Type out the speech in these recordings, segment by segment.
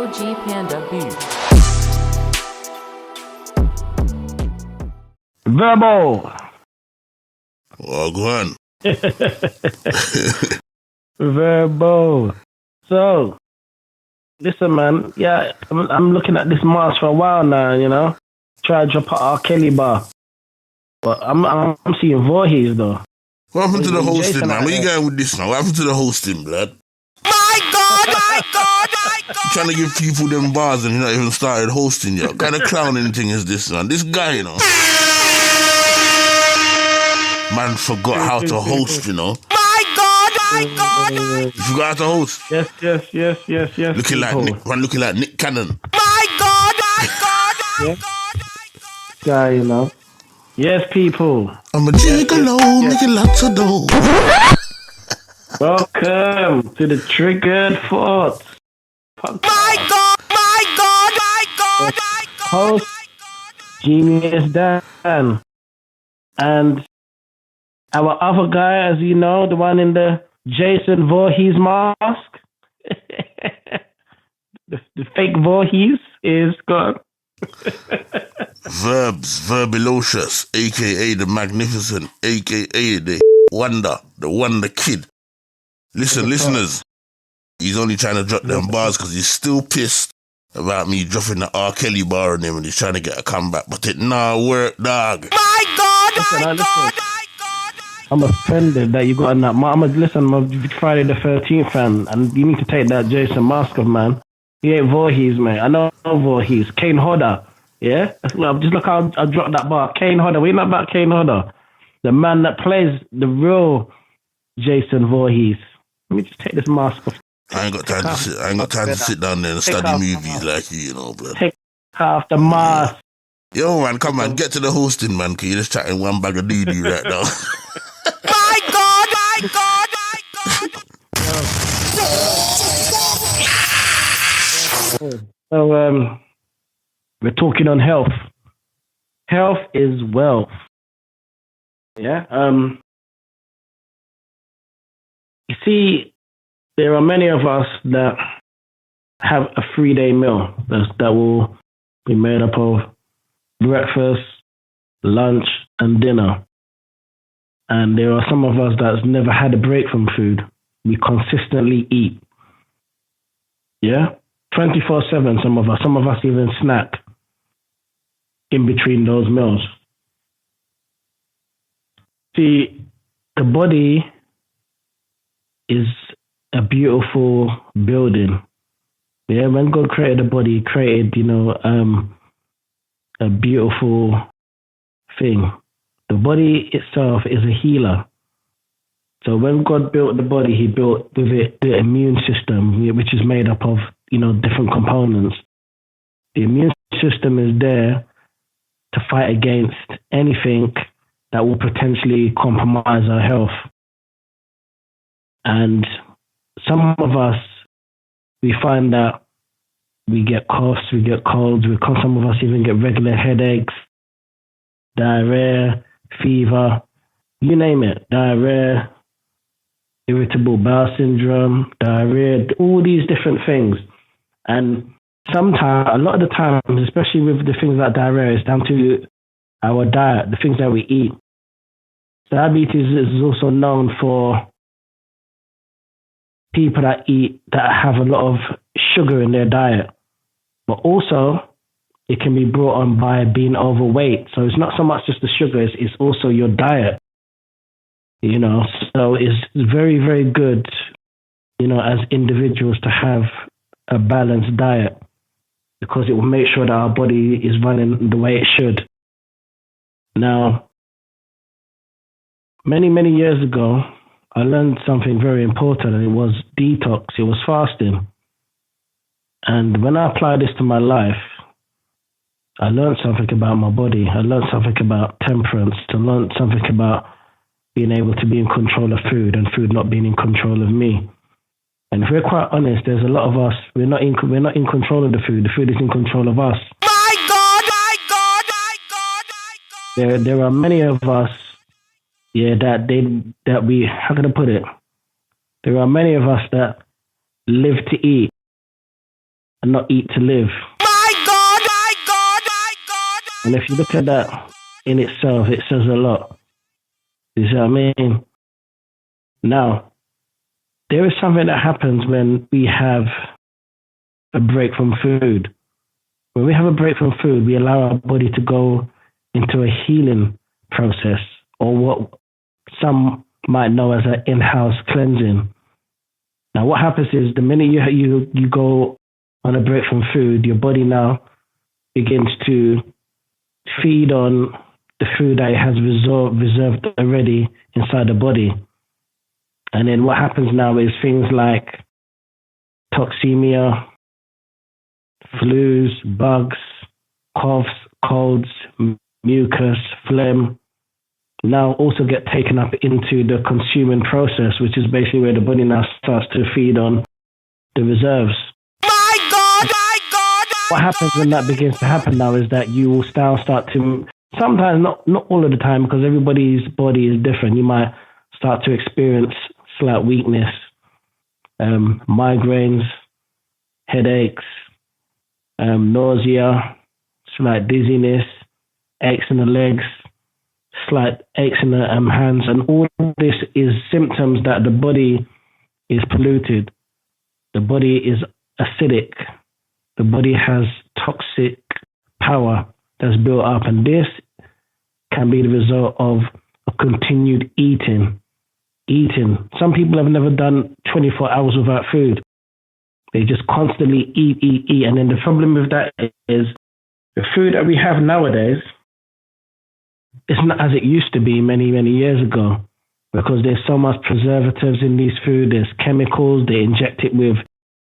OG Panda Beat. Verbo. Oh, go on. Verbo. So, listen, man. Yeah, I'm looking at this mask for a while now. You know, try to drop a R. Kelly bar, but I'm seeing Voorhees though. What happened to the hosting, Jason man? Where you going with this now? What happened to the hosting, blood? My God, my God, my God. You trying to give people them bars and you're not even started hosting yet. What kind of clowning thing is this, man? This guy, you know. Man forgot how to host, you know. My God, my God. You forgot how to host. Yes. Looking like Nick Cannon. My God, my God, my Yeah. God, my God. Guy, you know. Yes, people. I'm a gigolo, making lots of dough. Welcome to the Triggered Thoughts podcast. My God, my God, my God, my God. Host Geniusdan. And our other guy, as you know, the one in the Jason Voorhees mask. the fake Voorhees is gone. Verbz, Verbilocious, a.k.a. the Magnificent, a.k.a. the Wonder Kid. Listen, listeners, he's only trying to drop them bars because he's still pissed about me dropping the R. Kelly bar on him and he's trying to get a comeback, but it nah work, dog. My God, Listen, my listen. God, my God. I'm offended that you got on that. I'm a Friday the 13th fan, and you need to take that Jason mask off, man. He ain't Voorhees, man. I know Voorhees. Kane Hodder. Yeah? Just look how I dropped that bar. Kane Hodder. We know about Kane Hodder. The man that plays the real Jason Voorhees. Let me just take this mask off. I ain't got time to sit down there and study movies like you know, bro. Take off the mask. Yo, man, come on, get to the hosting, man, because you're just chatting one bag of doo-doo right now. My God, my God, my God. So, we're talking on health. Health is wealth. Yeah. You see, there are many of us that have a 3-day meal that will be made up of breakfast, lunch, and dinner. And there are some of us that's never had a break from food. We consistently eat. Yeah? 24/7, some of us even snack in between those meals. See, the body is a beautiful building. Yeah, when God created the body, He created, a beautiful thing. The body itself is a healer. So when God built the body, He built with it the immune system, which is made up of, different components. The immune system is there to fight against anything that will potentially compromise our health. And some of us, we find that we get coughs, we get colds, some of us even get regular headaches, diarrhea, fever, you name it, diarrhea, irritable bowel syndrome, diarrhea, all these different things. And sometimes, a lot of the time, especially with the things like diarrhea, it's down to our diet, the things that we eat. Diabetes is also known for people that have a lot of sugar in their diet, but also it can be brought on by being overweight. So it's not so much just the sugar, it's also your diet. So it's very, very good, as individuals to have a balanced diet, because it will make sure that our body is running the way it should. Now, many, many years ago, I learned something very important, and it was detox. It was fasting. And when I applied this to my life, I learned something about my body. I learned something about temperance. I learned something about being able to be in control of food and food not being in control of me. And if we're quite honest, there's a lot of us, we're not in control of the food. The food is in control of us. My God, my God, my God, my God. There are many of us, that we, how can I put it? There are many of us that live to eat. and not eat to live. My God, my God, my God. And if you look at that in itself, it says a lot. You see what I mean? Now, there is something that happens when we have a break from food. When we have a break from food, we allow our body to go into a healing process, or what some might know as an in-house cleansing. Now, what happens is the minute you go on a break from food, your body now begins to feed on the food that it has reserved already inside the body. And then what happens now is things like toxemia, flus, bugs, coughs, colds, mucus, phlegm, now also get taken up into the consuming process, which is basically where the body now starts to feed on the reserves. My God, my God. What happens when that begins to happen now is that you will start to, sometimes not all of the time, because everybody's body is different. You might start to experience slight weakness, migraines, headaches, nausea, slight dizziness, aches in the legs, slight aches in the hands, and all this is symptoms that the body is polluted. The body is acidic. The body has toxic power that's built up, and this can be the result of a continued eating. Some people have never done 24 hours without food. They just constantly eat. And then the problem with that is the food that we have nowadays is not as it used to be many, many years ago, because there's so much preservatives in these food. There's chemicals. They inject it with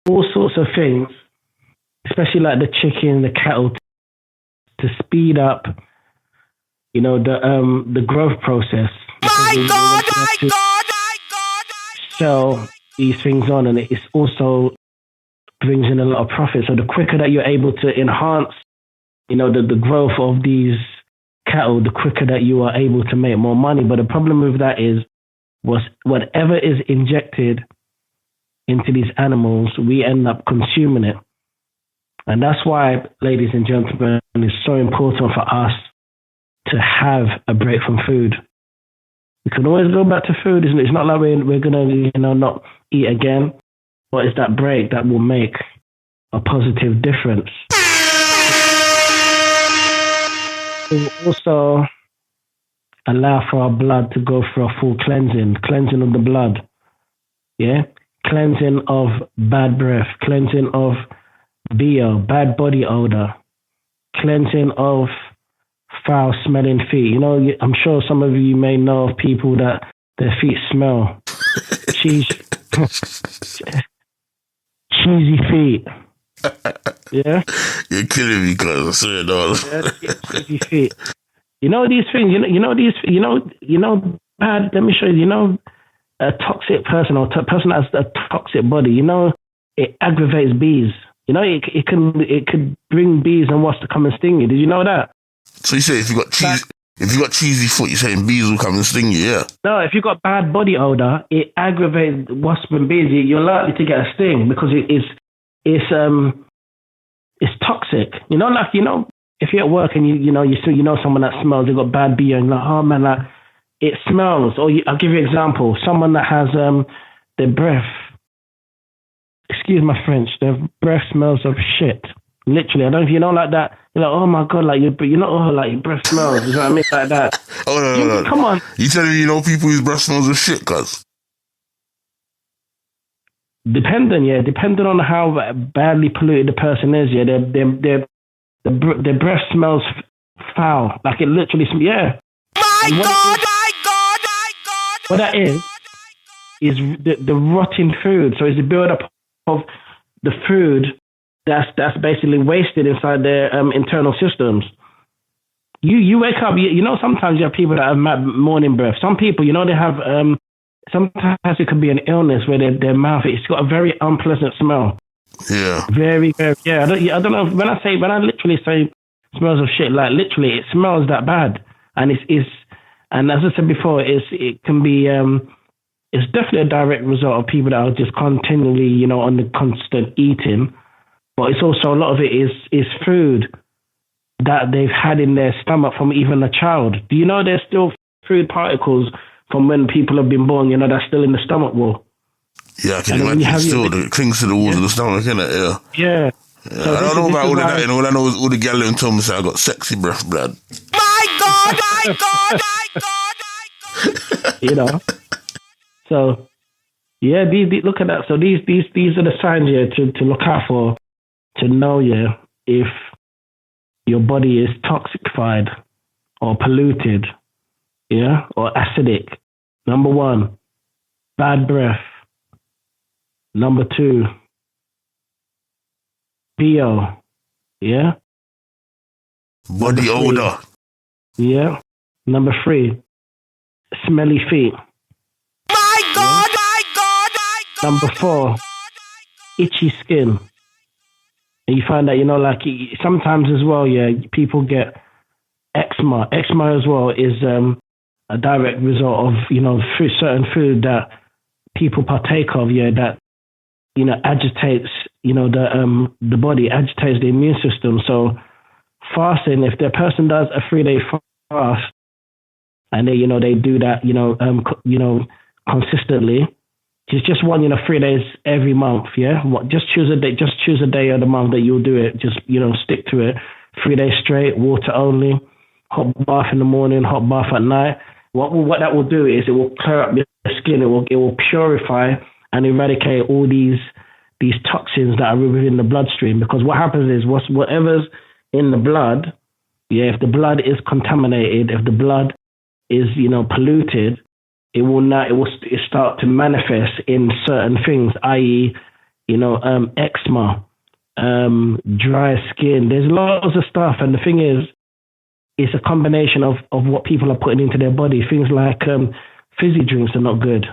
all sorts of things, especially like the chicken, the cattle, to speed up, the growth process. My God, my God, my God. Sell these things on, and it also brings in a lot of profit. So the quicker that you're able to enhance, the growth of these cattle, the quicker that you are able to make more money. But the problem with that is, whatever is injected into these animals, we end up consuming it. And that's why, ladies and gentlemen, it's so important for us to have a break from food. We can always go back to food. It's not like we're going to, not eat again. But it's that break that will make a positive difference. It will also allow for our blood to go through a full cleansing of the blood. Yeah? Cleansing of bad breath, cleansing of BO, bad body odor, cleansing of foul smelling feet. I'm sure some of you may know of people that their feet smell. Cheesy feet. Yeah? You're killing me, cuz I swear, dog. Yeah, cheesy feet. These things, bad, let me show you, a toxic person or person that has a toxic body, it aggravates bees. It could bring bees and wasps to come and sting you. Did you know that? So you say if you got cheesy foot, you're saying bees will come and sting you, yeah? No, if you've got bad body odor, it aggravates wasps and bees. You're likely to get a sting because it's toxic. If you're at work and you know someone that smells, they've got bad BO, and you're like, oh man, like it smells. Or I'll give you an example. Someone that has their breath, excuse my French, their breath smells of shit. Literally, I don't know if like that. You're like, oh my god, like your breath smells. You know what I mean, like that. Oh no. Come on. You telling me people whose breath smells of shit, cuz? Depending on how badly polluted the person is, their breath smells foul. Like it literally smells. Yeah. My God. What that is the rotting food. So it's the build up of the food that's basically wasted inside their internal systems. You wake up, sometimes you have people that have morning breath. Some people, they have, sometimes it could be an illness where their mouth, it's got a very unpleasant smell. Yeah. Very, very, yeah. I don't know, when I literally say smells of shit, like literally it smells that bad. And and as I said before, it can be, it's definitely a direct result of people that are just continually, on the constant eating. but it's also a lot of it is food that they've had in their stomach from even a child. Do you know there's still food particles from when people have been born, that's still in the stomach wall? Yeah, I can imagine still. It clings to the walls of the stomach, innit? Yeah. Yeah. So I don't know about all of that, all I know is all the gal in told me say I got sexy breath, blood. My God, my God, my God, my God. So, yeah, look at that. So these are the signs, to look out for, to know, if your body is toxified or polluted, or acidic. Number 1, bad breath. Number 2, BO, body odor. Yeah. Number 3, smelly feet. My God, my God, my God. Number 4, itchy skin. And you find that, like sometimes as well, people get eczema. Eczema as well is a direct result of, certain food that people partake of, that, agitates, the body, agitates the immune system. So fasting, if the person does a 3-day fast and they, they do that, consistently, it's just one, 3 days every month, just choose a day, of the month that you'll do it. Just, stick to it. 3 days straight, water only, hot bath in the morning, hot bath at night. What that will do is it will clear up your skin. It will purify and eradicate all these toxins that are within the bloodstream. Because what happens is whatever's in the blood, if the blood is contaminated, if the blood is polluted, it will start to manifest in certain things, i.e., eczema, dry skin. There's lots of stuff, and the thing is, it's a combination of what people are putting into their body. Things like fizzy drinks are not good.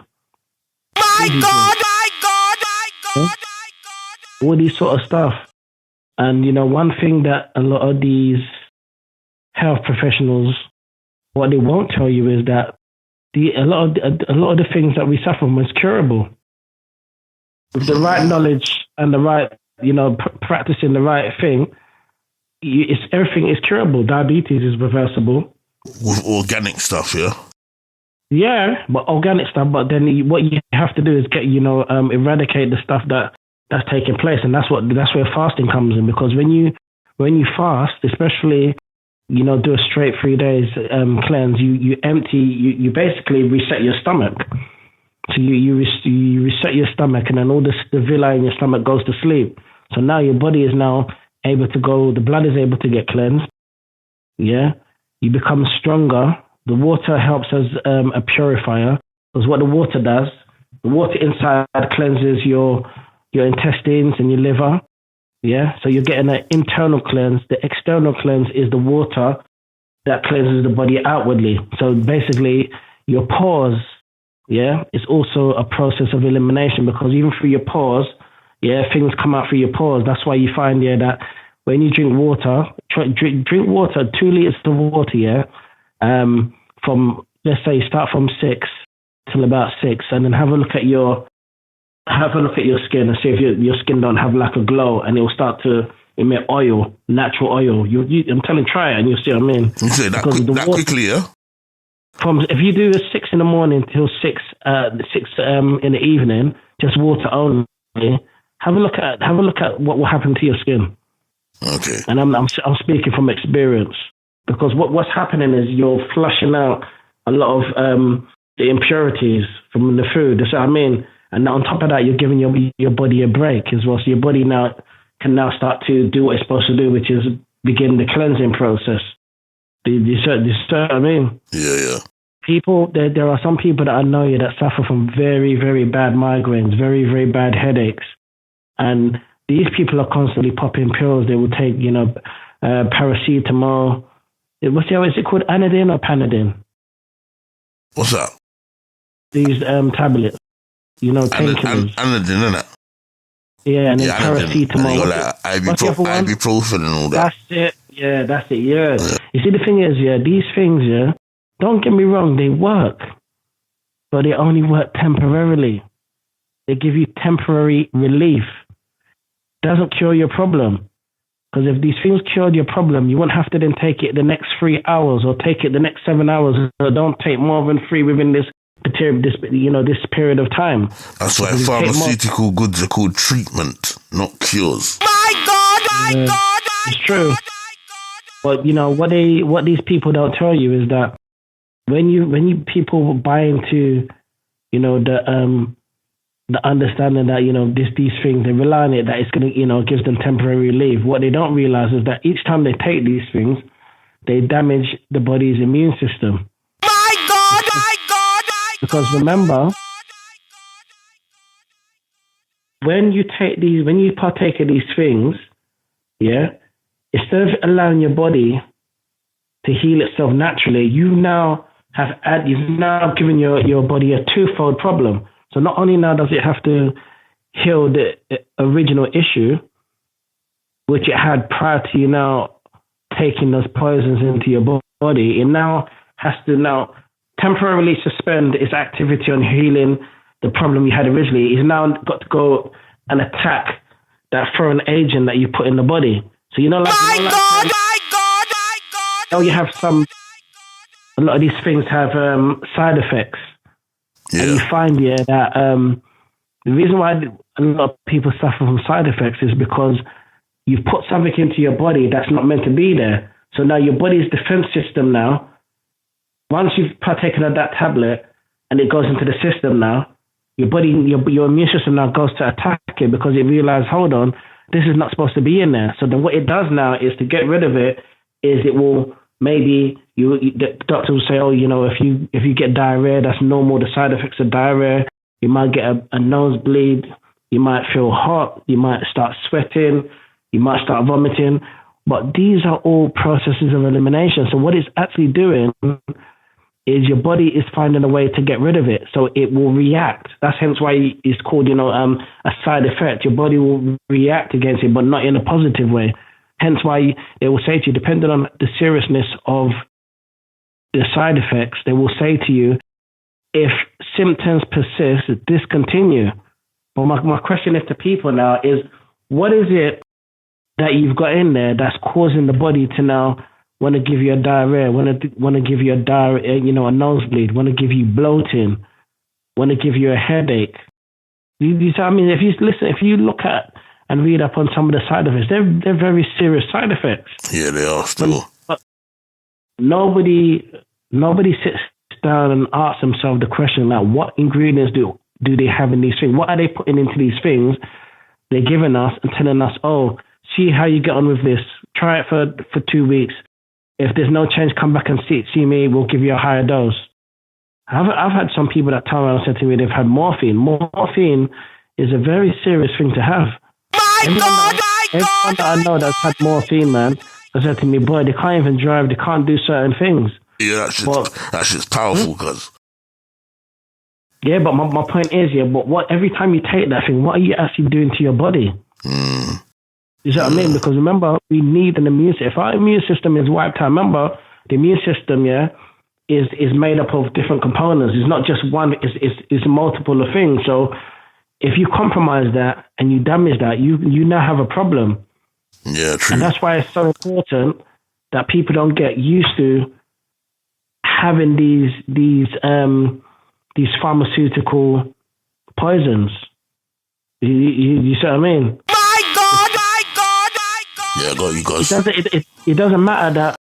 My God, my God, my God, my God. All these sort of stuff. And, one thing that a lot of these health professionals, what they won't tell you is that a lot of the things that we suffer from is curable. With the right knowledge and the right, practicing the right thing, everything is curable. Diabetes is reversible. With organic stuff, yeah? Yeah, but organic stuff. But then what you have to do is eradicate the stuff that's taking place, and that's where fasting comes in. Because when you fast, especially do a straight 3 days cleanse, you empty, you basically reset your stomach. So you reset your stomach, and then all the villi in your stomach goes to sleep. So now your body is now able to go, the blood is able to get cleansed. Yeah. You become stronger. The water helps as a purifier, because what the water does, the water inside cleanses your intestines and your liver. Yeah. So you're getting an internal cleanse. The external cleanse is the water that cleanses the body outwardly. So basically your pores, is also a process of elimination, because even through your pores, things come out through your pores. That's why you find that when you drink water, drink water, 2 liters of water, from, let's say, start from 6 till about 6, and then have a look at your skin and see if your skin don't have like a glow, and it will start to emit oil, natural oil. I'm telling you, try it and you'll see what I mean. You say that quickly, yeah? If you do a 6 in the morning till 6 in the evening, just water only. Have a look at what will happen to your skin. Okay. And I'm speaking from experience, because what's happening is you're flushing out a lot of the impurities from the food. That's what I mean. And on top of that, you're giving your body a break as well. So your body can start to do what it's supposed to do, which is begin the cleansing process. Do you see what I mean? Yeah. People, there are some people that I know that suffer from very, very bad migraines, very, very bad headaches. And these people are constantly popping pills. They will take, paracetamol. Is it called Anodine or Panadine? What's that? These tablets, painkillers. Anodine, isn't it? Yeah, and then paracetamol. Ibuprofen and all that. That's it. Yeah, that's it. Yeah. You see, the thing is, these things, don't get me wrong, they work, but they only work temporarily. They give you temporary relief. doesn't cure your problem. Because if these things cured your problem, you won't have to then take it the next 3 hours or take it the next 7 hours. Or don't take more than 3 within this period of time. That's why pharmaceutical goods are called treatment, not cures. My God! It's true. But what these people don't tell you is that when you people buy into the understanding that these things, they rely on it, that it's gonna gives them temporary relief. What they don't realize is that each time they take these things, they damage the body's immune system. My God! Because remember, when you partake of these things, instead of allowing your body to heal itself naturally, you've now given your body a twofold problem. So not only now does it have to heal the original issue, which it had prior to you now taking those poisons into your body, it now has to temporarily suspend its activity on healing the problem you had originally. It's now got to go and attack that foreign agent that you put in the body. So you have a lot of these things have side effects. Yeah. And you find that the reason why a lot of people suffer from side effects is because you've put something into your body that's not meant to be there. So now your body's defense system now, once you've partaken of that tablet and it goes into the system now, your body, your immune system now goes to attack it because it realizes, hold on, this is not supposed to be in there. So then what it does now is to get rid of it, is it will maybe the doctor will say, if you get diarrhea, that's normal. The side effects of diarrhea, you might get a nosebleed, you might feel hot, you might start sweating, you might start vomiting. But these are all processes of elimination. So what it's actually doing is your body is finding a way to get rid of it. So it will react. That's hence why it's called, a side effect. Your body will react against it, but not in a positive way. Hence why they will say to you, depending on the seriousness of the side effects, they will say to you, if symptoms persist, discontinue. But my question is to people now is, what is it that you've got in there that's causing the body to now want to give you a diarrhea, want to give you a nosebleed, want to give you bloating, want to give you a headache? I mean, if you look at and read up on some of the side effects, they're very serious side effects. Yeah, they are still. But nobody sits down and asks themselves the question, like, what ingredients do they have in these things? What are they putting into these things they're giving us and telling us, oh, see how you get on with this. Try it for 2 weeks. If there's no change, come back and see me. We'll give you a higher dose. I've had some people that turn around and said to me they've had morphine. Morphine is a very serious thing to have. Everyone that I know that's had morphine, man, has said to me, boy, they can't even drive. They can't do certain things. Yeah, that shit's powerful, cuz. Yeah, but my point is, but every time you take that thing, what are you actually doing to your body? You see what I mean? Because remember, we need an immune system. If our immune system is wiped out, remember, the immune system, is made up of different components. It's not just one, it's multiple of things. So if you compromise that and you damage that, you now have a problem. Yeah, true. And that's why it's so important that people don't get used to having these pharmaceutical poisons. You see what I mean? Yeah, I got you guys. It doesn't matter that.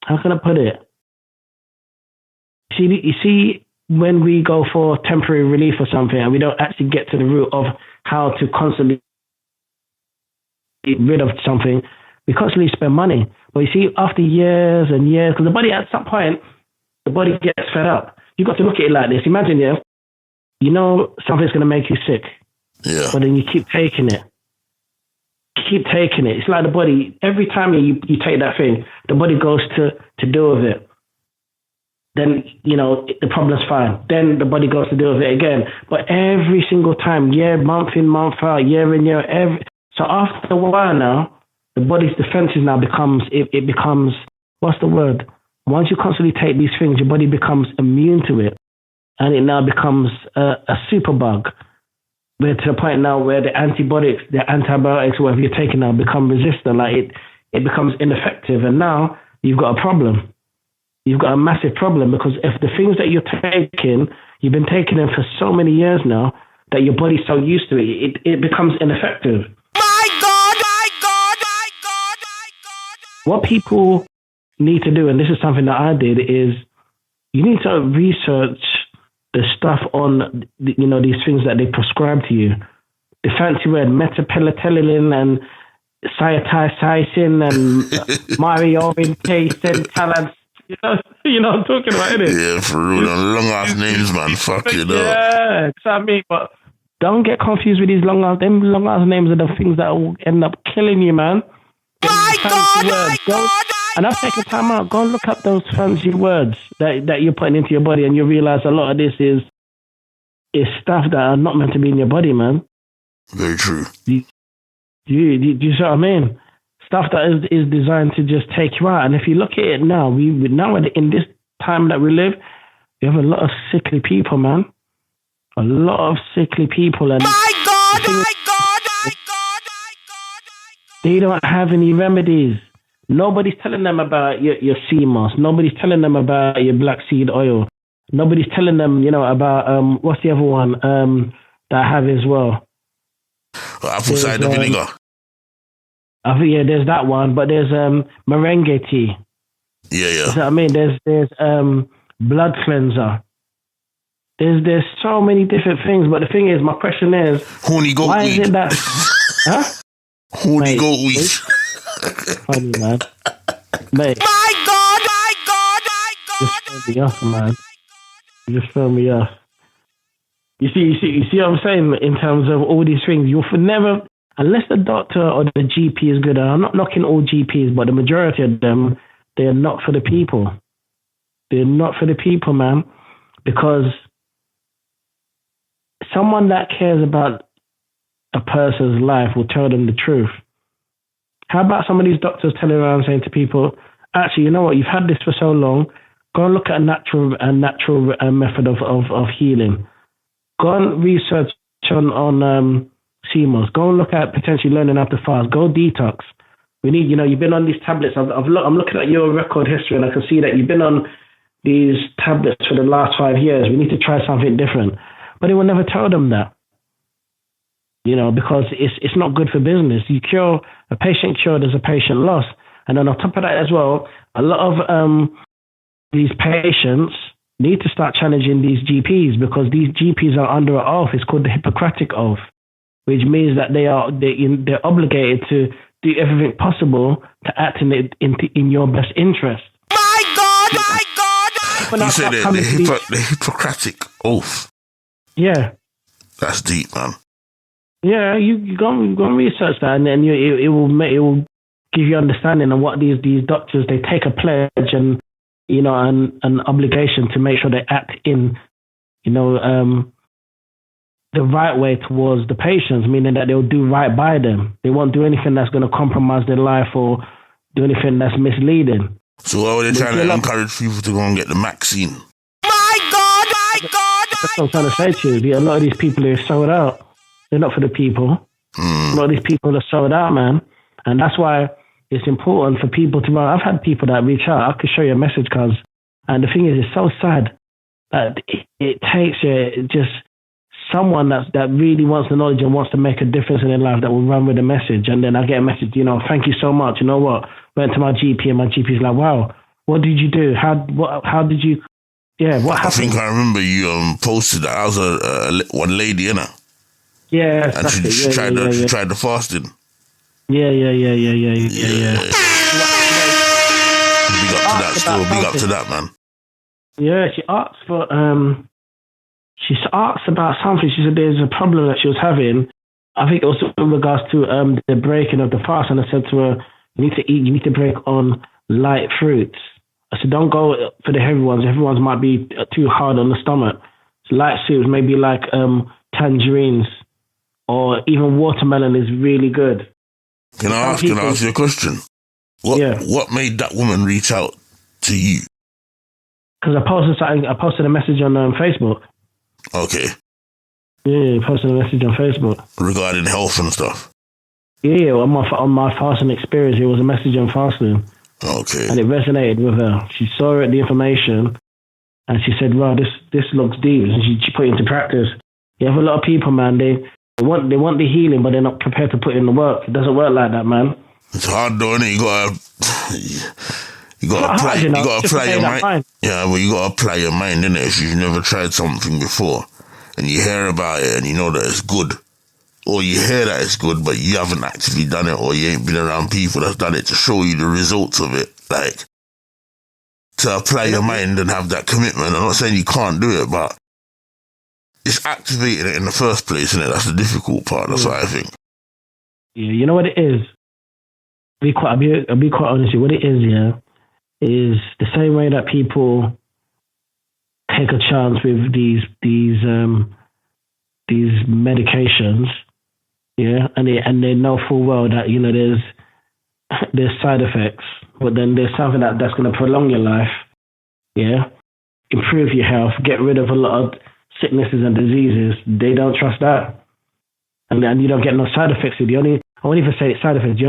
How can I put it? You see, when we go for temporary relief or something, and we don't actually get to the root of how to constantly get rid of something, we constantly spend money. But you see, after years and years, because the body at some point, the body gets fed up. You've got to look at it like this. Imagine, something's going to make you sick. Yeah. But then you keep taking it. It's like the body, every time you take that thing, the body goes to deal with it. Then, the problem's fine. Then the body goes to deal with it again. But every single time, month in, month out, year in, year, so after a while now, the body's defenses now becomes, what's the word? Once you constantly take these things, your body becomes immune to it. And it now becomes a superbug. we're to the point now where the antibiotics, whatever you're taking now, become resistant. Like it becomes ineffective, and now you've got a problem. You've got a massive problem, because if the things that you're taking, you've been taking them for so many years now that your body's so used to it, it becomes ineffective. My God, my God, my God, my God. What people need to do, and this is something that I did, is you need to research the stuff on, these things that they prescribe to you. The fancy word metapenicillin and cytosine and mariorin talent. You know what I'm talking about, innit? Yeah, for real. Long ass names, man. Fuck it up. Yeah, exactly. But don't get confused with these long ass names are the things that will end up killing you, man. My God, my God. And I've taken time out. Go and look up those fancy words that you're putting into your body, and you realize a lot of this is stuff that are not meant to be in your body, man. Very true. Do you see what I mean? Stuff that is designed to just take you out. And if you look at it now, now in this time that we live, we have a lot of sickly people, man. A lot of sickly people. And my God, my God, my God, my God. They don't have any remedies. Nobody's telling them about your sea moss. Nobody's telling them about your black seed oil. Nobody's telling them, about what's the other one that I have as well? Apple cider vinegar. I think there's that one, but there's merengue tea. Yeah. You know what I mean? There's blood cleanser. There's so many different things, but the thing is, my question is, horny goat why weed. is it that? Huh? Horny goat weed. Funny, man. Mate, My God, my God, my God. just throw me off, man. You just throw me off. You see what I'm saying in terms of all these things. You'll never, unless the doctor or the GP is good. And I'm not knocking all GPs, but the majority of them, they're not for the people. They're not for the people, man, because someone that cares about a person's life will tell them the truth. How about some of these doctors telling around saying to people, actually, you know what, you've had this for so long, go and look at a natural method of healing. Go and research on CMOS. Go and look at potentially learning how to fast. Go detox. We need, you've been on these tablets. I'm looking at your record history, and I can see that you've been on these tablets for the last 5 years. We need to try something different. But they will never tell them that, because it's not good for business. A patient cured is a patient lost. And then on top of that as well, a lot of these patients need to start challenging these GPs, because these GPs are under an oath. It's called the Hippocratic Oath, which means that they're obligated to do everything possible to act in your best interest. My God, my God. You said the Hippocratic Oath. Yeah. That's deep, man. Yeah, you go and research that, and then it will give you understanding of what these doctors, they take a pledge and an obligation to make sure they act in the right way towards the patients, meaning that they'll do right by them. They won't do anything that's going to compromise their life or do anything that's misleading. So why were they trying to encourage people to go and get the vaccine? My God, my God. That's what I'm trying to say to you. A lot of these people are sold out. They're not for the people. A lot of these people are sold out, man. And that's why it's important for people to run. I've had people that reach out. I could show you a message cards. And the thing is, it's so sad that it takes just someone that really wants the knowledge and wants to make a difference in their life that will run with a message. And then I get a message, thank you so much. You know what? Went to my GP, and my GP's like, wow, what did you do? How did you, what happened? I think I remember you posted that. I was one lady, innit? Yeah, and she tried the fasting. Yeah. Big up to that, man. Yeah, she asked about something. She said there's a problem that she was having. I think it was in regards to the breaking of the fast, and I said to her, you need to break on light fruits. I said, don't go for the heavy ones. Heavy ones might be too hard on the stomach. So light fruits, maybe like tangerines, or even watermelon is really good. Can I ask you a question? What made that woman reach out to you? Because I posted a message on Facebook. Okay. Yeah, posted a message on Facebook. Regarding health and stuff. Yeah, on my fasting experience, it was a message on fasting. Okay. And it resonated with her. She saw it, the information, and she said, "Wow, this looks deep." And she put it into practice. You have a lot of people, man. They want the healing, but they're not prepared to put in the work. It doesn't work like that, man. It's hard, though, innit? You gotta apply your mind. Yeah, well, you gotta apply your mind, innit? If you've never tried something before, and you hear about it, and you know that it's good, or you hear that it's good, but you haven't actually done it, or you ain't been around people that's done it to show you the results of it, like, to apply your mind and have that commitment. I'm not saying you can't do it, but it's activating it in the first place, innit? That's the difficult part. That's what I think. Yeah, you know what it is? I'll be quite honest with you. What it is, yeah, is the same way that people take a chance with these medications, yeah, and they know full well that, you know, there's side effects, but then there's something that's going to prolong your life, yeah, improve your health, get rid of a lot of sicknesses and diseases. They don't trust that, and you don't get no side effects. I won't even say it's side effects. The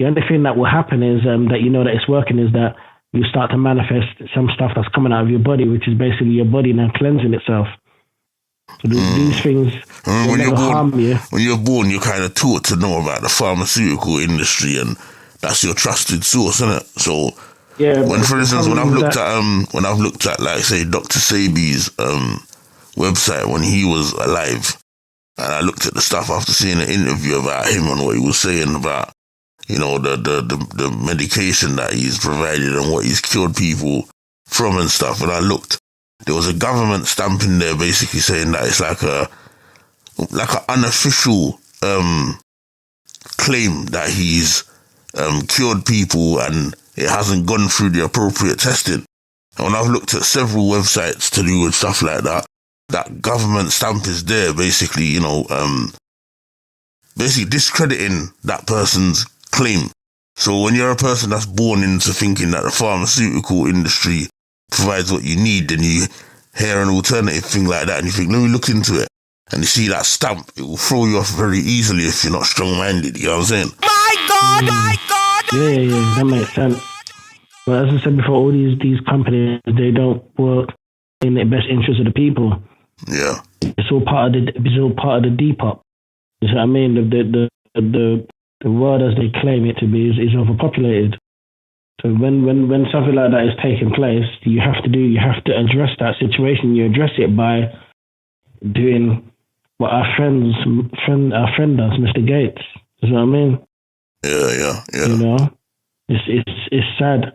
only thing that will happen is that you know that it's working is that you start to manifest some stuff that's coming out of your body, which is basically your body now cleansing itself. So these things will never harm you. When you're born, you're kind of taught to know about the pharmaceutical industry, and that's your trusted source, isn't it? So, yeah. For instance, when I've looked at, like, say, Dr. Sebi's website when he was alive, and I looked at the stuff after seeing an interview about him and what he was saying about, you know, the medication that he's provided and what he's cured people from and stuff. And I looked, there was a government stamp in there basically saying that it's like an unofficial claim that he's cured people and it hasn't gone through the appropriate testing. And when I've looked at several websites to do with stuff like that, that government stamp is there basically, you know, basically discrediting that person's claim. So when you're a person that's born into thinking that the pharmaceutical industry provides what you need, then you hear an alternative thing like that and you think, let me look into it. And you see that stamp, it will throw you off very easily if you're not strong-minded, you know what I'm saying? My God, my God! Yeah, that makes sense. But as I said before, all these companies, they don't work in the best interest of the people. Yeah. It's all part of the Depop. You know what I mean? The world as they claim it to be is overpopulated. So when something like that is taking place, you have to address that situation. You address it by doing what our friend does, Mr. Gates. You know what I mean? Yeah. You know, it's sad.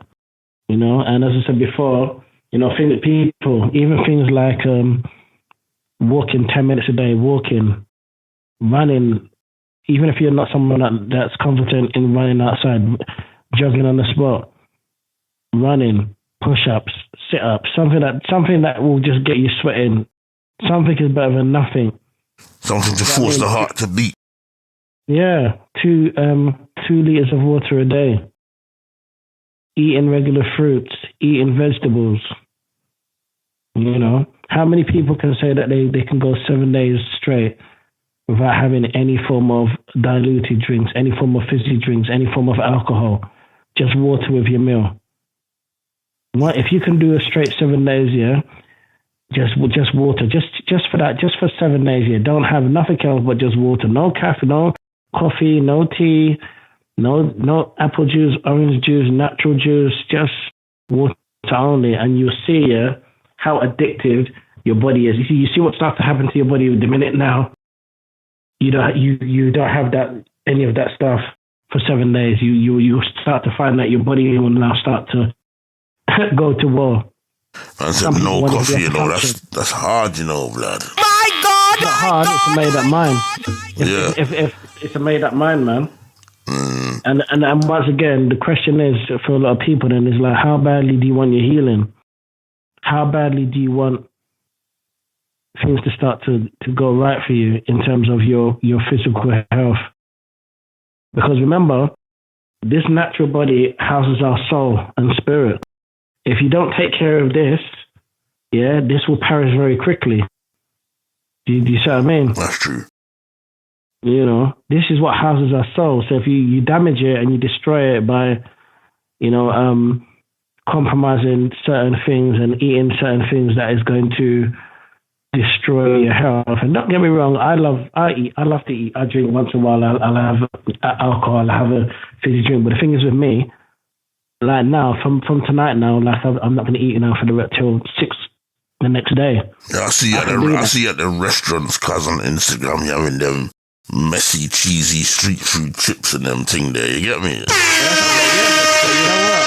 You know, and as I said before, you know, things like walking 10 minutes a day, running. Even if you're not someone that's confident in running outside, jogging on the spot, running, push-ups, sit-ups, something that will just get you sweating. Something is better than nothing. Something to force the heart to beat. Yeah, 2 liters of water a day. Eating regular fruits, eating vegetables. You know, how many people can say that they can go 7 days straight without having any form of diluted drinks, any form of fizzy drinks, any form of alcohol, just water with your meal? What if you can do a straight 7 days, yeah? Just water, just for that, just for 7 days, yeah. Don't have nothing else but just water. No caffeine, no coffee, no tea, no apple juice, orange juice, natural juice, just water only, and you'll see, yeah, how addictive your body is. You see what starts to happen to your body the minute now. You don't have any of that stuff for 7 days. You start to find that your body will now start to go to war. I said no coffee, you know, that's hard, you know, blood. My God! It's not hard, it's a made up mind. If it's a made up mind, man. And once again, the question is for a lot of people then is like, how badly do you want your healing? How badly do you want things to start to go right for you in terms of your physical health? Because remember, this natural body houses our soul and spirit. If you don't take care of this, yeah, this will perish very quickly. Do you see what I mean? That's true. You know, this is what houses our soul. So if you damage it and you destroy it by, you know, compromising certain things and eating certain things that is going to destroy your health. And don't get me wrong, I love to eat. I drink once in a while. I'll have alcohol. I'll have a fizzy drink. But the thing is with me, like now, from tonight now, like I'm not going to eat now till 6 the next day. Yeah, I see you at the restaurants, cause on Instagram, you're having them messy, cheesy street food chips and them thing there. You get me? You know what?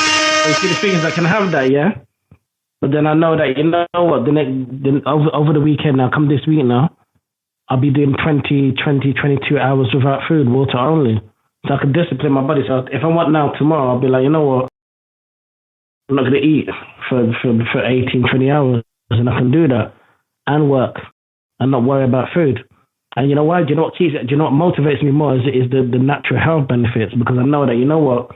You see, the thing is, I can have that, yeah. But then I know that, you know what, over the weekend now, come this week now, I'll be doing 22 hours without food, water only. So I can discipline my body. So if I want now, tomorrow, I'll be like, you know what, I'm not going to eat for 18, 20 hours. And I can do that and work and not worry about food. And you know why? Do you know what motivates me more is the natural health benefits, because I know that, you know what,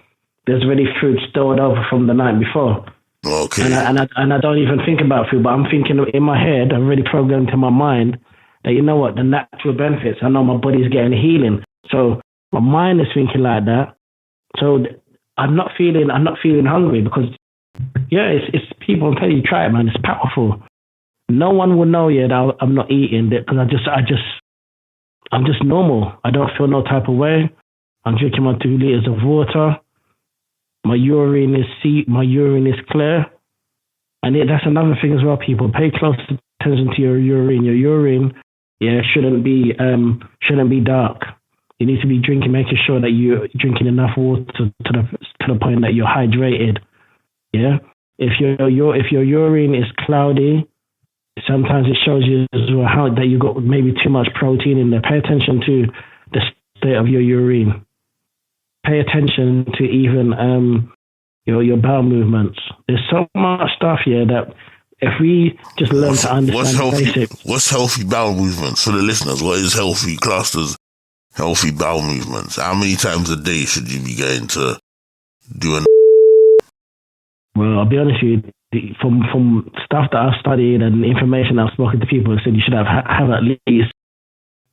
there's already food stored over from the night before. Okay. And I don't even think about food, but I'm thinking in my head, I've already programmed into my mind that, you know what, the natural benefits. I know my body's getting healing. So my mind is thinking like that. So I'm not feeling hungry because, yeah, it's people. I'm telling you, try it, man. It's powerful. No one will know yet that I'm not eating because I'm just normal. I don't feel no type of way. I'm drinking my 2 liters of water. My urine is clear. And that's another thing as well, people. Pay close attention to your urine. Your urine, shouldn't be dark. You need to be making sure that you're drinking enough water to the point that you're hydrated. Yeah. If your urine is cloudy, sometimes it shows you as well that you got maybe too much protein in there. Pay attention to the state of your urine. Pay attention to even your bowel movements. There's so much stuff here that if we just learn to understand basics. What's healthy bowel movements for the listeners? What is healthy classed as healthy bowel movements? How many times a day should you be going to do an? Well, I'll be honest with you. From stuff that I've studied and information I've spoken to people, said you should have at least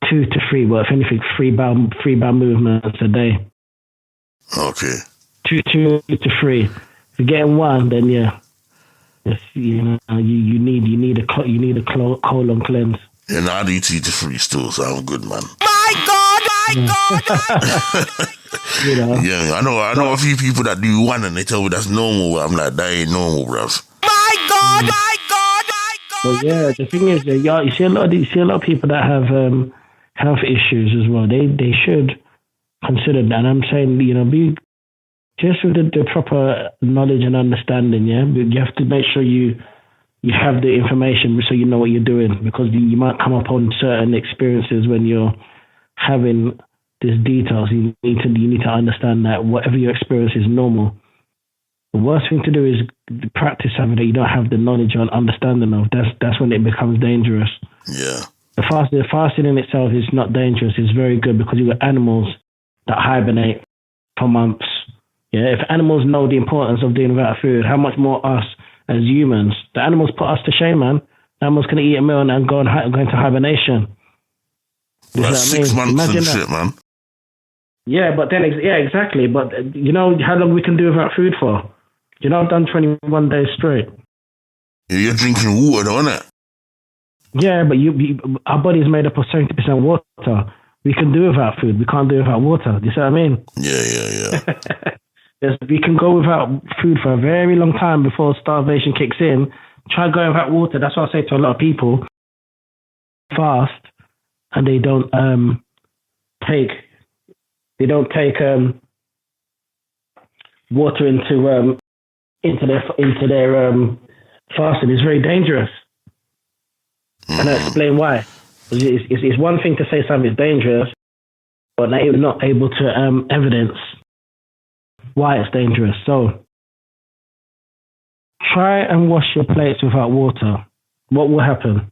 2 to 3, well, if anything, 3 bowel movements a day. Okay. 2 to 3. If you're getting 1, then yeah, you need a colon cleanse. Yeah, no, I do 2 to 3 still, so I'm good, man. My God! You know. Yeah, I know a few people that do 1 and they tell me that's normal. I'm like, that ain't normal, bruv. My God! Well, yeah, the thing is, you see a lot of people that have health issues as well. They should consider that. And I'm saying, you know, be just with the proper knowledge and understanding. Yeah, you have to make sure you have the information so you know what you're doing, because you might come upon certain experiences when you're having these details. You need to understand that whatever your experience is normal. The worst thing to do is practice something that you don't have the knowledge or understanding of. That's when it becomes dangerous. Yeah. The fasting in itself is not dangerous. It's very good because you've got animals that hibernate for months. Yeah. If animals know the importance of doing without food, how much more us as humans? The animals put us to shame, man. The animals can eat a meal and go into hibernation. That's 6 months Imagine and shit, man. Yeah, but then, exactly. But you know how long we can do without food for? You know, I've done 21 days straight. Yeah, you're drinking water, though, isn't it? Yeah, but our body is made up of 70% water. We can do without food. We can't do without water. Do you see what I mean? Yeah. Yes, we can go without food for a very long time before starvation kicks in. Try going without water. That's what I say to a lot of people. Fast, and they don't take water into their fasting. Is very dangerous. And I explain why. It's one thing to say something is dangerous, but not able to evidence why it's dangerous. So try and wash your plates without water. What will happen?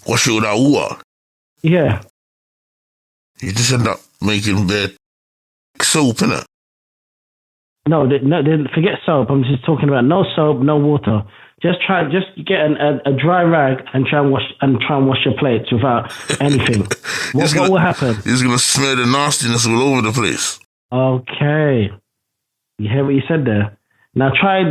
Wash it without water? Yeah. You just end up making bad soap, innit? No, forget soap. I'm just talking about no soap, no water. Just get a dry rag and try and wash your plates without anything. What will happen? It's gonna smell the nastiness all over the place. Okay, you hear what you said there? Now I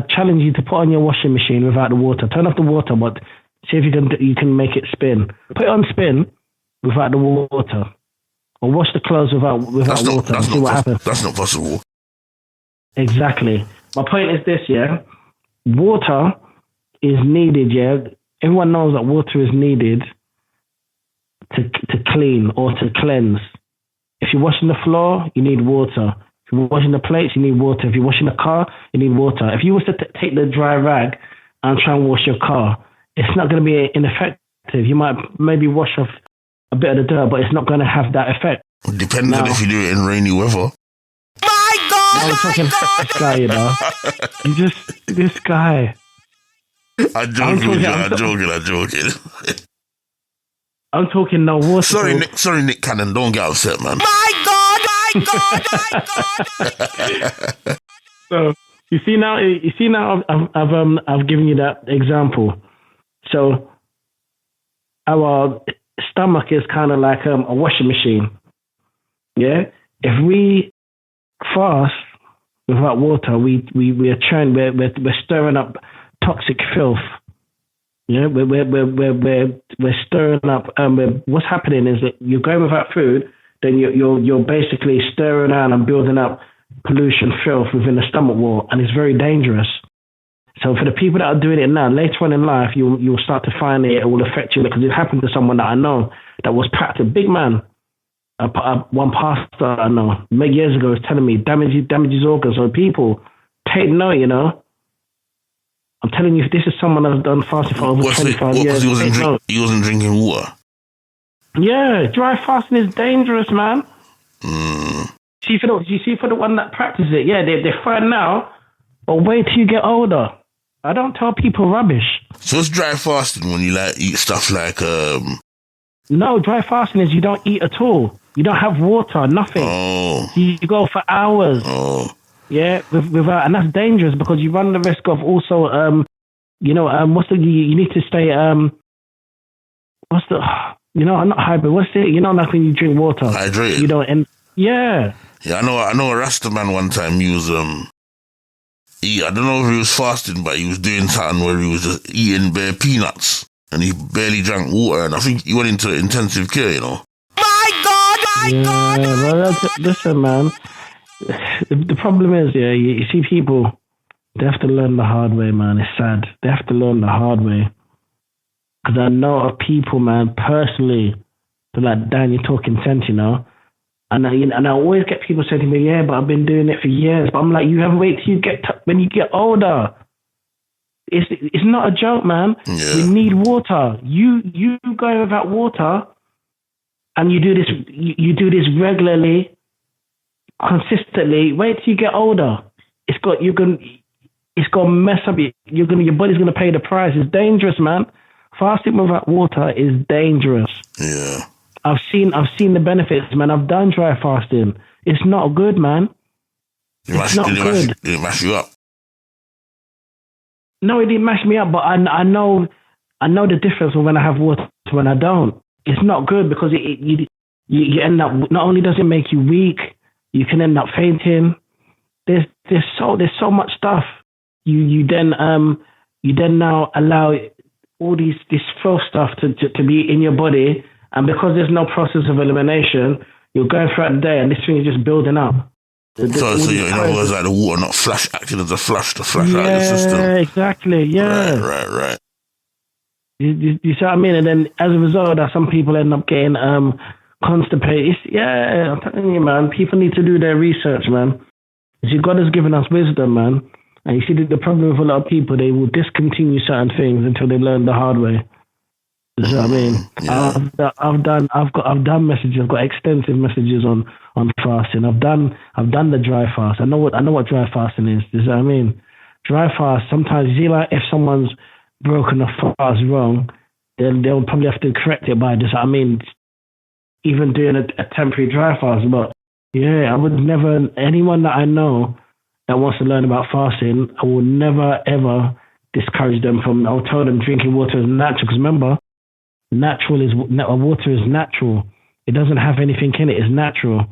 challenge you to put on your washing machine without the water. Turn off the water, but see if you can make it spin. Put it on spin without the water, or wash the clothes without water. And see what happens. That's not possible. Exactly. My point is this, yeah. Water is needed, yeah. Everyone knows that water is needed to clean or to cleanse. If you're washing the floor, you need water. If you're washing the plates, you need water. If you're washing the car, you need water. If you was to take the dry rag and try and wash your car, it's not going to be ineffective. You might maybe wash off a bit of the dirt, but it's not going to have that effect. Depends on if you do it in rainy weather. My God! I'm talking this guy, you know. This guy. I'm joking. I'm talking no water. Sorry, Nick Cannon. Don't get upset, man. My God! So you see now I've given you that example. So our stomach is kind of like a washing machine. Yeah. If we fast without water, we're stirring up toxic filth. Yeah, we're stirring up. What's happening is that you're going without food, then you're basically stirring around and building up pollution, filth within the stomach wall, and it's very dangerous. So for the people that are doing it now, later on in life, you'll start to find it will affect you, because it happened to someone that I know that was packed, a big man. One pastor I know many years ago was telling me damages organs. So people, take note, you know. I'm telling you, if this is someone that's done fasting for over 25 years. He wasn't drinking water. Yeah, dry fasting is dangerous, man. You see for the one that practices it, yeah, they're fine now, but wait till you get older. I don't tell people rubbish. So it's dry fasting when you eat stuff like No, dry fasting is you don't eat at all. You don't have water, nothing. Oh. You go for hours. Oh. Yeah, without, and that's dangerous because you run the risk of also, you need to stay, not hybrid, like when you drink water. Hydrated. You don't, yeah. Yeah, I know a Rasta man one time, he was, I don't know if he was fasting, but he was doing something where he was just eating bare peanuts and he barely drank water, and I think he went into intensive care, you know. My God! Well, listen, man. The problem is, yeah, you see people, they have to learn the hard way, man. It's sad. They have to learn the hard way. Because I know of people, man, personally, they're like, Dan, you're talking sense, you know? And I always get people saying to me, yeah, but I've been doing it for years. But I'm like, you have to wait till you when you get older. It's not a joke, man. Yeah. You need water. You go without water, and you do this regularly, consistently. Wait till you get older. It's gonna mess up. Your body's gonna pay the price. It's dangerous, man. Fasting without water is dangerous. Yeah. I've seen the benefits, man. I've done dry fasting. It's not good, man. It's not good. Did it mash you up? No, it didn't mash me up, but I know the difference when I have water to when I don't. It's not good because you end up, not only does it make you weak, you can end up fainting. There's so much stuff. You then now allow all this filth stuff to be in your body, and because there's no process of elimination, you're going throughout the day, and this thing is just building up. So in other words, like the water not acting as a flush to flush out your system. Yeah, exactly. Yeah. Right. You see what I mean? And then as a result of that, some people end up getting constipated. I'm telling you, man, people need to do their research, man. You see, God has given us wisdom, man. And you see the problem with a lot of people, they will discontinue certain things until they learn the hard way. You see what I mean? Yeah. I've done messages. I've got extensive messages on fasting. I've done the dry fast. I know what dry fasting is. You see what I mean? Dry fast. Sometimes you see, like, if someone's broken a fast wrong, then they'll probably have to correct it by just, I mean, even doing a temporary dry fast. But yeah, I would never, anyone that I know that wants to learn about fasting, I will never ever discourage them from. I'll tell them drinking water is natural. Because remember, water is natural. It doesn't have anything in it. It's natural.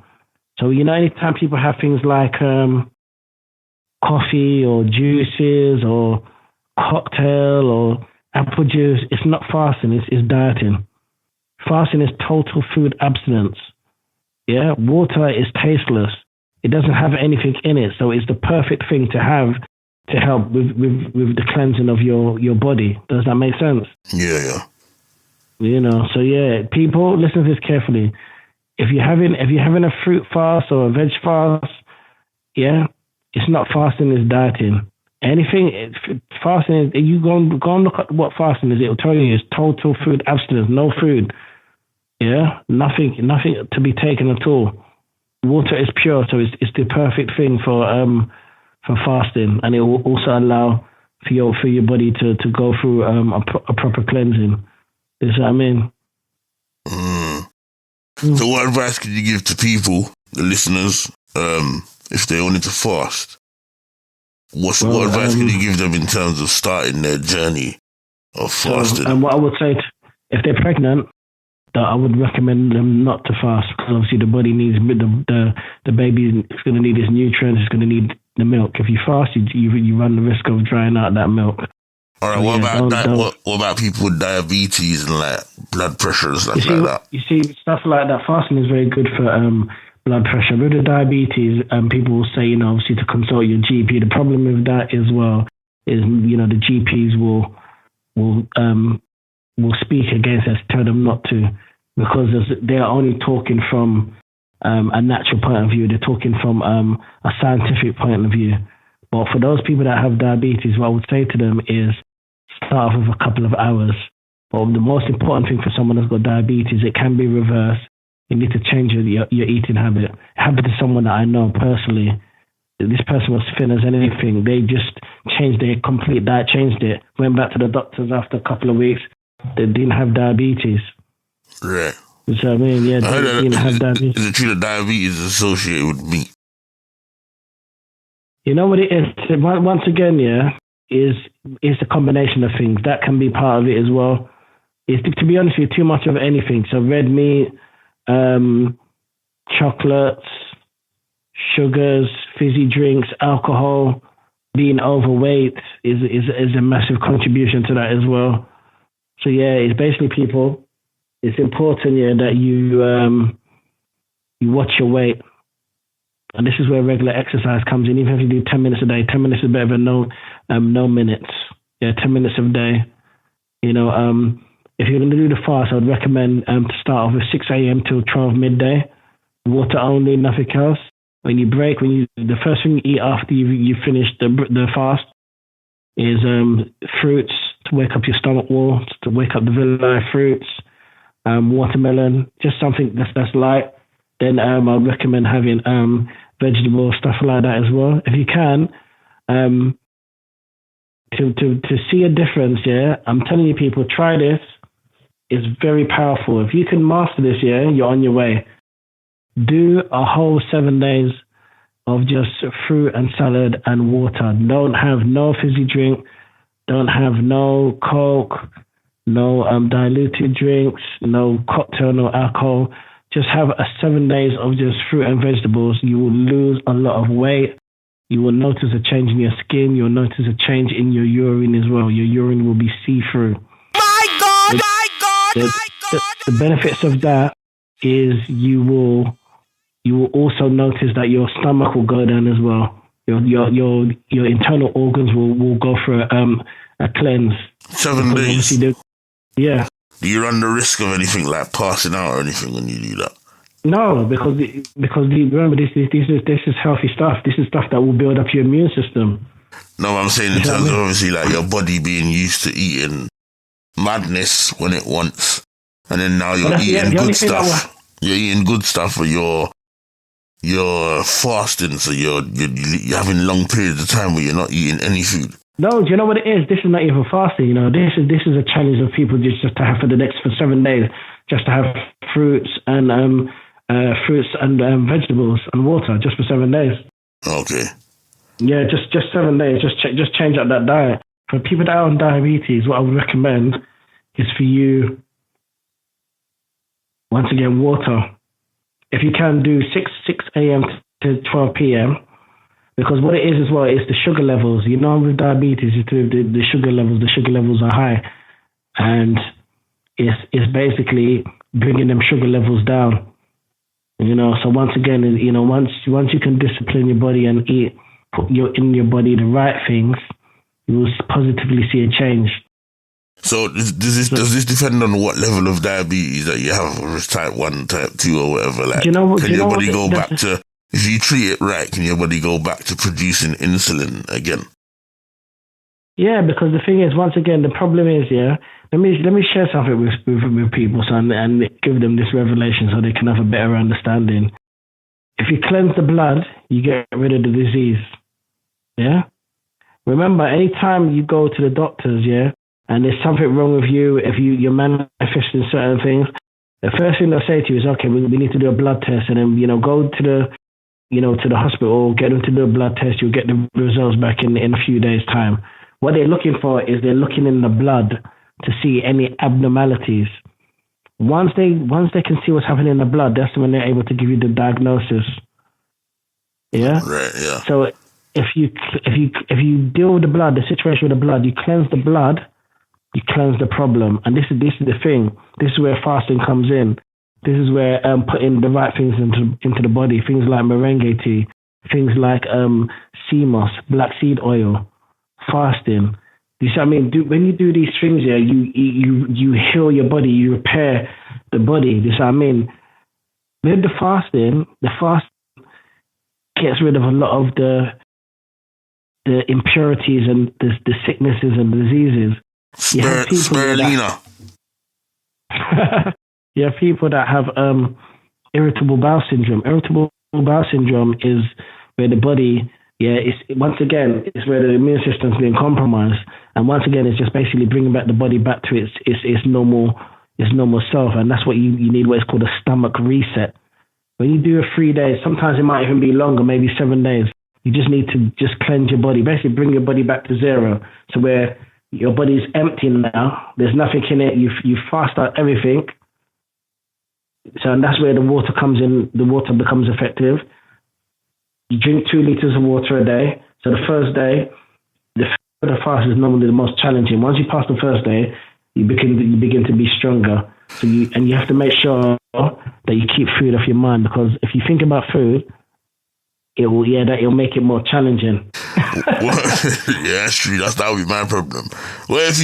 So anytime people have things like coffee or juices or cocktail or apple juice, it's not fasting. It's dieting. Fasting is total food abstinence. Yeah, water is tasteless. It doesn't have anything in it, so it's the perfect thing to have to help with the cleansing of your body. Does that make sense? Yeah. So people, listen to this carefully. If you're having a fruit fast or a veg fast, it's not fasting, it's dieting. Fasting is, you go and look at what fasting is. It'll tell you it's total food abstinence, no food. Yeah, nothing to be taken at all. Water is pure, so it's the perfect thing for fasting, and it will also allow for your body to go through a proper cleansing. You know what I mean? So what advice could you give to people, the listeners, if they wanted to fast? What advice could you give them in terms of starting their journey of fasting? And what I would say, if they're pregnant, that I would recommend them not to fast, because obviously the body needs the baby is going to need its nutrients, it's going to need the milk. If you fast, you run the risk of drying out that milk. All right, what about people with diabetes and like blood pressure and stuff like that? You see, stuff like that, fasting is very good for blood pressure. With the diabetes, people will say, obviously to consult your GP. The problem with that as well is, the GPs will speak against us, tell them not to, because they are only talking from a natural point of view. They're talking from a scientific point of view. But for those people that have diabetes, what I would say to them is start off with a couple of hours. But the most important thing for someone that's got diabetes, it can be reversed. You need to change your eating habit. It happened to someone that I know personally. This person was thin as anything. They just changed their complete diet, changed it, went back to the doctors after a couple of weeks. They didn't have diabetes. Right. You know what I mean? Yeah, they didn't have diabetes. Is it true that diabetes is associated with meat? You know what it is? Once again, is a combination of things. That can be part of it as well. It's, to be honest with you, too much of anything. So red meat, chocolates, sugars, fizzy drinks, alcohol, being overweight is a massive contribution to that as well. So it's basically, people, it's important that you watch your weight. And this is where regular exercise comes in. Even if you do 10 minutes a day, 10 minutes is better than no minutes. 10 minutes a day. If you're going to do the fast, I would recommend to start off with 6 a.m. till 12 midday. Water only, nothing else. When you break, the first thing you eat after you finish the fast is fruits to wake up your stomach wall, to wake up the villi, fruits, watermelon, just something that's light. Then I'd recommend having vegetables, stuff like that as well. If you can, to see a difference, I'm telling you, people, try this. It's very powerful. If you can master this, you're on your way. Do a whole 7 days of just fruit and salad and water. Don't have no fizzy drink. Don't have no Coke, no diluted drinks, no cocktail, no alcohol. Just have 7 days of just fruit and vegetables. You will lose a lot of weight. You will notice a change in your skin. You'll notice a change in your urine as well. Your urine will be see-through. My God, my God, my God. The benefits of that is you will also notice that your stomach will go down as well. Your internal organs will go through a cleanse. 7 days? Yeah. Do you run the risk of anything like passing out or anything when you do that? No, because remember, this is healthy stuff. This is stuff that will build up your immune system. No, I'm saying in terms of obviously like your body being used to eating madness when it wants, and then now you're eating good stuff. You're eating good stuff, but you're fasting, so you're having long periods of time where you're not eating any food. No, do you know what it is? This is not even fasting. This is a challenge of people just to have for 7 days, just to have fruits and vegetables and water just for 7 days. Okay. Yeah, just 7 days. Just change up that diet. For people that are on diabetes, what I would recommend is for you, once again, water. If you can do 6 a.m. to 12 p.m., because what it is as well is the sugar levels. You know, with diabetes, the sugar levels are high, and it's basically bringing them sugar levels down. You know, so once again, you know, once you can discipline your body and put in your body the right things, you will positively see a change. So does this depend on what level of diabetes that you have, or is type 1, type 2 or whatever? Like, can your body go back to, if you treat it right, can your body go back to producing insulin again? Yeah, because the thing is, once again, the problem is, let me share something with people, and give them this revelation so they can have a better understanding. If you cleanse the blood, you get rid of the disease. Yeah? Remember, anytime you go to the doctors, and there's something wrong with you, if you're manifesting certain things, the first thing they'll say to you is, okay, we need to do a blood test, and then, you know, go to the hospital, get them to do a blood test, you'll get the results back in a few days' time. What they're looking for is they're looking in the blood to see any abnormalities. Once they can see what's happening in the blood, that's when they're able to give you the diagnosis. Yeah? Right, yeah. So if you deal with the blood, the situation with the blood, you cleanse the blood, you cleanse the problem. And this is the thing. This is where fasting comes in. This is where putting the right things into the body, things like merengue tea, things like sea moss, black seed oil, fasting. You see what I mean? When you do these things, you heal your body, you repair the body. You see what I mean? With the fast gets rid of a lot of the impurities and the sicknesses and diseases. Spirulina. You have people that have irritable bowel syndrome. Irritable bowel syndrome is where the body, it's where the immune system's being compromised. And once again, it's just basically bringing back the body back to its normal self. And that's what you need, what is called a stomach reset. When you do 3 days, sometimes it might even be longer, maybe 7 days. You just need to just cleanse your body, basically bring your body back to zero. So where your body's empty now, there's nothing in it, you fast out everything. So and that's where the water comes in, the water becomes effective. You drink 2 liters of water a day. So the first day, the fast is normally the most challenging. Once you pass the first day, you begin to be stronger. So you have to make sure that you keep food off your mind, because if you think about food, it'll make it more challenging. Yeah, that's true. That would be my problem. Well, if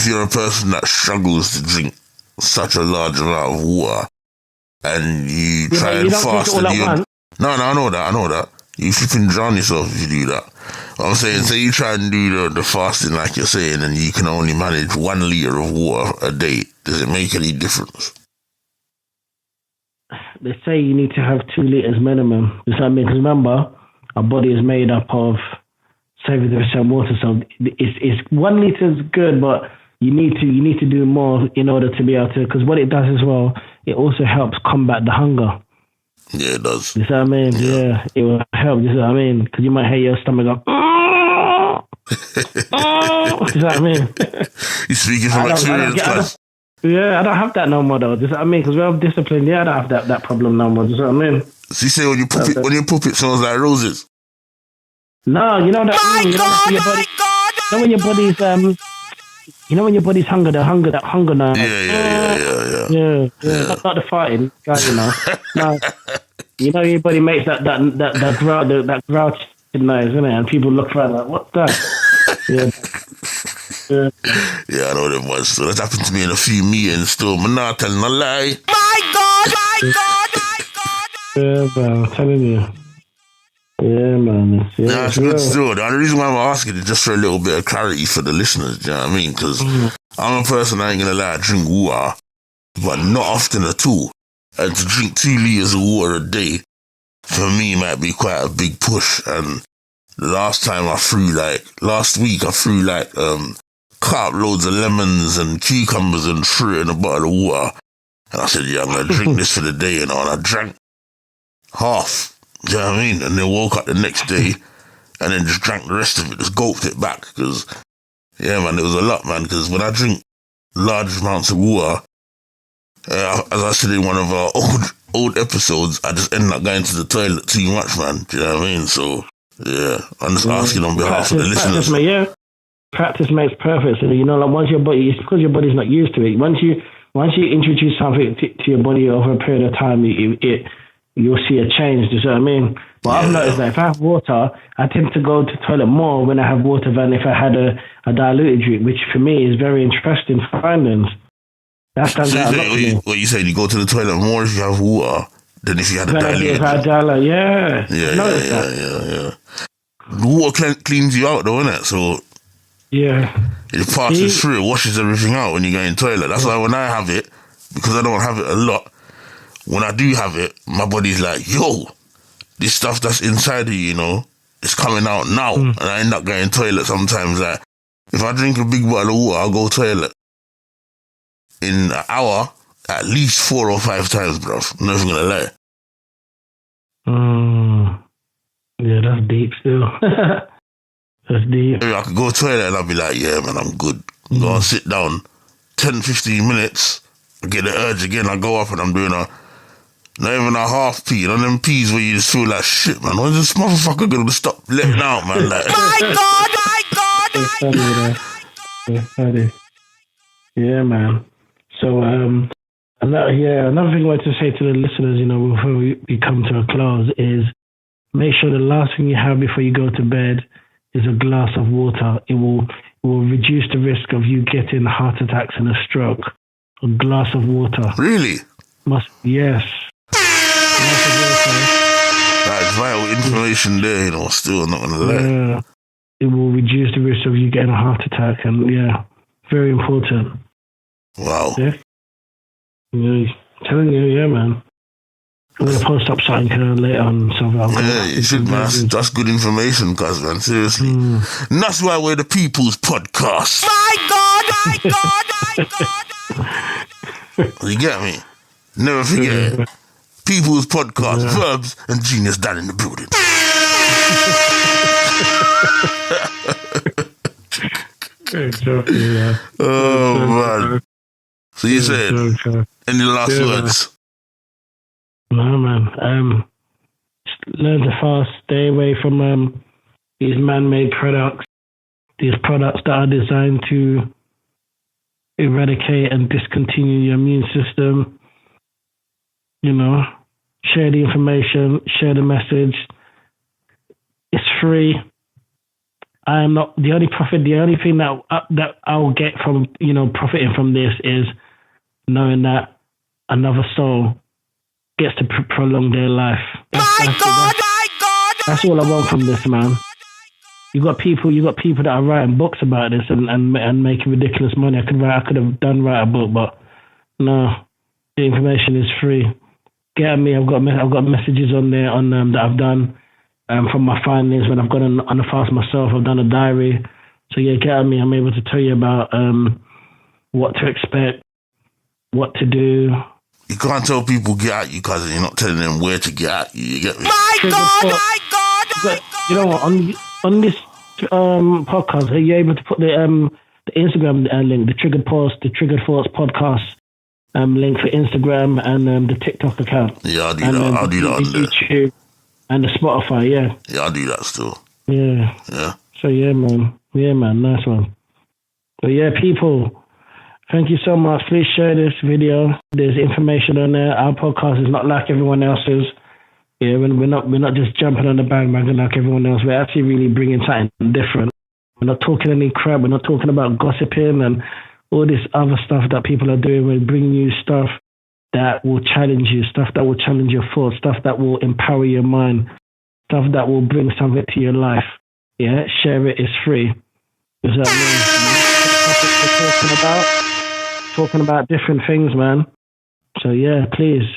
you're a person that struggles to drink such a large amount of water, and you try and fast, no, I know that. You flipping drown yourself if you do that. What I'm saying, say you try and do the fasting like you're saying, and you can only manage 1 liter of water a day. Does it make any difference? They say you need to have 2 liters minimum. Does that mean? Because remember, our body is made up of 70% water, so it's 1 liter is good, but you need to do more in order to be able to. Because what it does as well, it also helps combat the hunger. Yeah, it does. You see what I mean? Yeah, it will help. You see what I mean? Because you might hear your stomach go, oh! You see what I mean? You're speaking from experience, I don't have that no more though. You see what I mean? Because we're disciplined. Yeah, I don't have that problem no more. You see what I mean? So you say when you poop it smells like roses? No, you know that. My God! You know when your body's when your body's hunger now. Yeah. Not the fighting, guy. You know. No, you know your body makes that grouch noise, isn't it? And people look around like, what's that? Yeah, I know that much. So that's happened to me in a few meetings still. I'm not telling a lie. My God! Yeah, bro, I'm telling you. Yeah, man. Yeah, it's good still. The only reason why I'm asking is just for a little bit of clarity for the listeners, do you know what I mean? Because I'm a person, I ain't gonna lie, I drink water, but not often at all. And to drink 2 liters of water a day, for me, might be quite a big push. And last week, I threw cut up loads of lemons and cucumbers and threw it in a bottle of water. And I said, yeah, I'm gonna drink this for the day, and I drank half. Do you know what I mean? And then woke up the next day, and then just drank the rest of it, just gulped it back. Because, yeah, man, it was a lot, man. Because when I drink large amounts of water, as I said in one of our old episodes, I just end up going to the toilet too much, man. Do you know what I mean? So, yeah, I'm just asking on behalf of the listeners. Practice makes perfect. So, you know, like once your body, it's because your body's not used to it. Once you introduce something to your body over a period of time, you'll see a change. Do you know what I mean? But I've noticed that if I have water, I tend to go to the toilet more when I have water than if I had a diluted drink, which for me is very interesting findings. That stands out a lot for me. What you saying? You go to the toilet more if you have water than if you had a diluted drink? Yeah. The water cleans you out though, innit? So it passes through, it washes everything out when you go in the toilet. That's why when I have it, because I don't have it a lot, when I do have it, my body's like, yo, this stuff that's inside of you, you know, it's coming out now. And I end up going to the toilet sometimes. Like, if I drink a big bottle of water, I'll go to the toilet in an hour at least 4 or 5 times, bro. I'm not even going to lie. Yeah, that's deep still. That's deep. I could go to the toilet and I'll be like, yeah, man, I'm good. Go and sit down. 10, 15 minutes, I get the urge again, I go up and I'm doing not even a half pee. And on them pees where you just feel like, shit, man, when's this motherfucker going to stop letting out, man? Like, My God! It's funny. Yeah, man. So, another thing I wanted to say to the listeners, you know, before we come to a close is make sure the last thing you have before you go to bed is a glass of water. It will reduce the risk of you getting heart attacks and a stroke. A glass of water. Really? Yes. That's vital information there, you know, still not going to lie. Yeah. It will reduce the risk of you getting a heart attack, and very important. Wow. Yeah. Telling you, yeah, man. I'm going to post up something later on. You should, man. That's good information, cuz, man. Seriously. And that's why we're the People's Podcast. My God! You get me? Never forget it. People's Podcast, Verbz and Geniusdan in the building. Oh, man. So you said, any last words? No, man. Learn to fast. Stay away from these man-made products. These products that are designed to eradicate and discontinue your immune system. You know, share the information, share the message. It's free. I am not the only profit. The only thing that I'll get from, you know, profiting from this is knowing that another soul gets to prolong their life. That's all I want from this, man. You got people that are writing books about this and making ridiculous money. I could have write a book, but no, the information is free. Get at me. I've got messages on there that I've done from my findings when I've gone on a fast myself. I've done a diary. So yeah, get at me. I'm able to tell you about what to expect, what to do. You can't tell people get at you because you're not telling them where to get at you. You get me? My God! But you know what? On this podcast, are you able to put the Instagram link, the Triggered Thoughts podcast link for Instagram and the TikTok account? Yeah, I'll do that. I'll do that on there. YouTube and the Spotify. Yeah. Yeah, I'll do that still. Yeah. Yeah. So yeah, man, nice one. But yeah, people. Thank you so much. Please share this video. There's information on there. Our podcast is not like everyone else's. Yeah, we're not just jumping on the bandwagon like everyone else. We're actually really bringing something different. We're not talking any crap. We're not talking about gossiping and all this other stuff that people are doing. We're bringing you stuff that will challenge you, stuff that will challenge your thoughts, stuff that will empower your mind, stuff that will bring something to your life. Yeah, share it. It's free. Does that mean we're talking about different things, man? So yeah, please.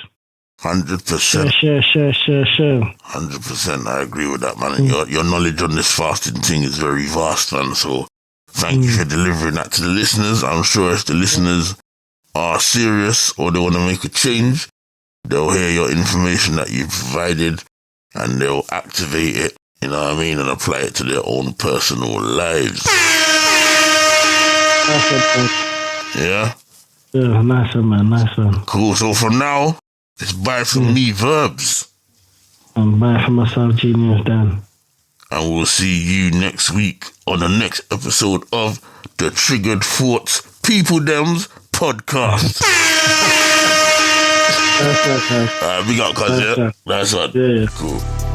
100%. Sure. 100%. I agree with that, man. And your knowledge on this fasting thing is very vast, man. So thank you for delivering that to the listeners. I'm sure if the listeners are serious or they want to make a change, they'll hear your information that you provided and they'll activate it You know what I mean? And apply it to their own personal lives. Yeah? Yeah, nice one, man. Nice one. Cool. So from now, it's bye from me, Verbz. And bye for myself, Geniusdan. And we'll see you next week on the next episode of the Triggered Thoughts People Dems podcast. That's Big up, cuz, yeah? That's one. Yeah. Cool.